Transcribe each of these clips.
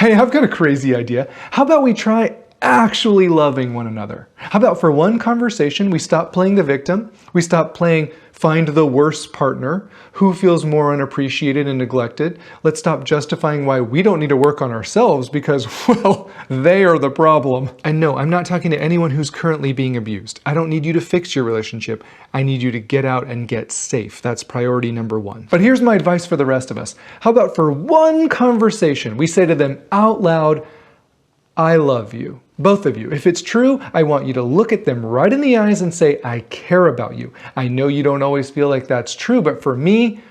Hey, I've got a crazy idea. How about we try actually loving one another? How about for one conversation, we stop playing the victim, we stop playing find the worst partner, who feels more unappreciated and neglected. Let's stop justifying why we don't need to work on ourselves because, well, they are the problem. And no, I'm not talking to anyone who's currently being abused. I don't need you to fix your relationship. I need you to get out and get safe. That's priority number one. But here's my advice for the rest of us. How about for one conversation, we say to them out loud, I love you. Both of you. If it's true, I want you to look at them right in the eyes and say, I care about you. I know you don't always feel like that's true, but for me,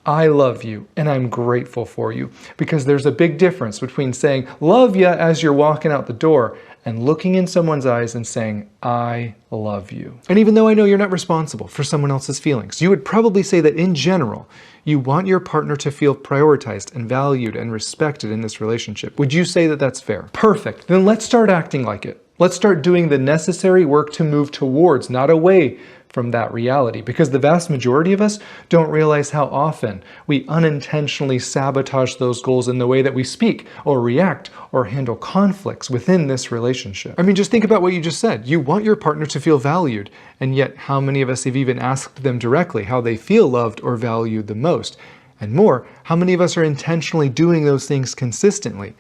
I love you and I'm grateful for you. Because there's a big difference between saying love ya as you're walking out the door and looking in someone's eyes and saying, I love you. And even though I know you're not responsible for someone else's feelings, you would probably say that in general, you want your partner to feel prioritized and valued and respected in this relationship. Would you say that that's fair? Perfect. Then let's start acting like it. Let's start doing the necessary work to move towards, not away from that reality, because the vast majority of us don't realize how often we unintentionally sabotage those goals in the way that we speak or react or handle conflicts within this relationship. I mean, just think about what you just said. You want your partner to feel valued, and yet how many of us have even asked them directly how they feel loved or valued the most? And more, how many of us are intentionally doing those things consistently?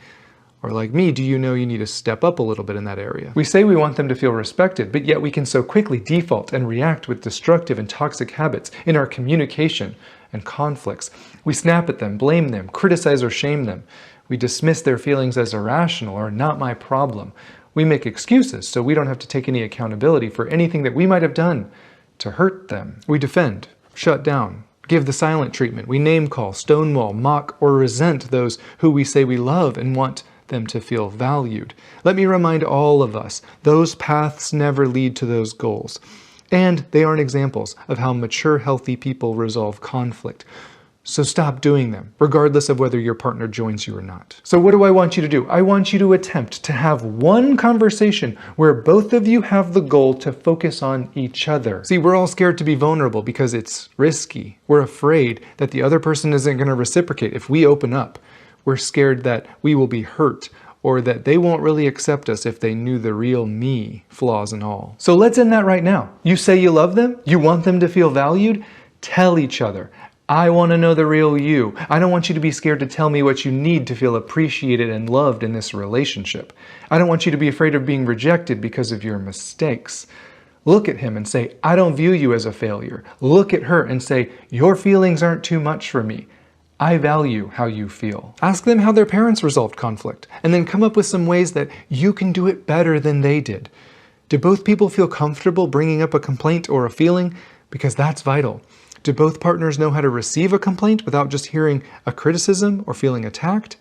Or like me, do you know you need to step up a little bit in that area? We say we want them to feel respected, but yet we can so quickly default and react with destructive and toxic habits in our communication and conflicts. We snap at them, blame them, criticize or shame them. We dismiss their feelings as irrational or not my problem. We make excuses so we don't have to take any accountability for anything that we might have done to hurt them. We defend, shut down, give the silent treatment. We name call, stonewall, mock, or resent those who we say we love and want them to feel valued. Let me remind all of us, those paths never lead to those goals. And they aren't examples of how mature, healthy people resolve conflict. So stop doing them, regardless of whether your partner joins you or not. So what do I want you to do? I want you to attempt to have one conversation where both of you have the goal to focus on each other. See, we're all scared to be vulnerable because it's risky. We're afraid that the other person isn't going to reciprocate if we open up. We're scared that we will be hurt or that they won't really accept us if they knew the real me, flaws and all. So let's end that right now. You say you love them? You want them to feel valued? Tell each other, I want to know the real you. I don't want you to be scared to tell me what you need to feel appreciated and loved in this relationship. I don't want you to be afraid of being rejected because of your mistakes. Look at him and say, I don't view you as a failure. Look at her and say, your feelings aren't too much for me. I value how you feel. Ask them how their parents resolved conflict, and then come up with some ways that you can do it better than they did. Do both people feel comfortable bringing up a complaint or a feeling? Because that's vital. Do both partners know how to receive a complaint without just hearing a criticism or feeling attacked?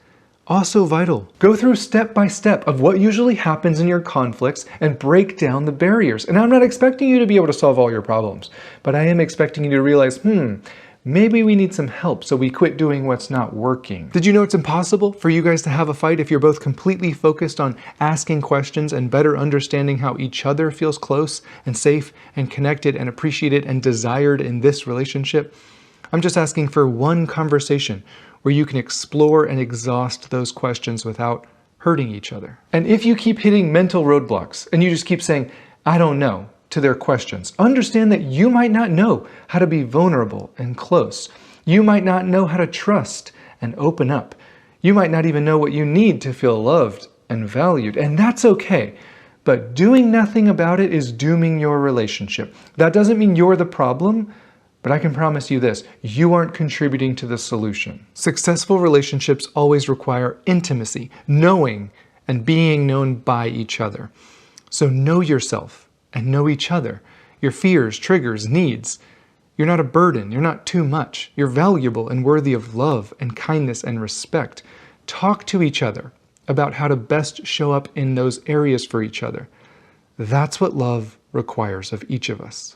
Also vital. Go through step by step of what usually happens in your conflicts and break down the barriers. And I'm not expecting you to be able to solve all your problems, but I am expecting you to realize, maybe we need some help so we quit doing what's not working. Did you know it's impossible for you guys to have a fight if you're both completely focused on asking questions and better understanding how each other feels close and safe and connected and appreciated and desired in this relationship? I'm just asking for one conversation where you can explore and exhaust those questions without hurting each other. And if you keep hitting mental roadblocks and you just keep saying, I don't know, to their questions, understand that you might not know how to be vulnerable and close. You might not know how to trust and open up. You might not even know what you need to feel loved and valued, and that's okay. But doing nothing about it is dooming your relationship. That doesn't mean you're the problem, but I can promise you this, you aren't contributing to the solution. Successful relationships always require intimacy, knowing and being known by each other. So know yourself and know each other, your fears, triggers, needs. You're not a burden, you're not too much. You're valuable and worthy of love and kindness and respect. Talk to each other about how to best show up in those areas for each other. That's what love requires of each of us.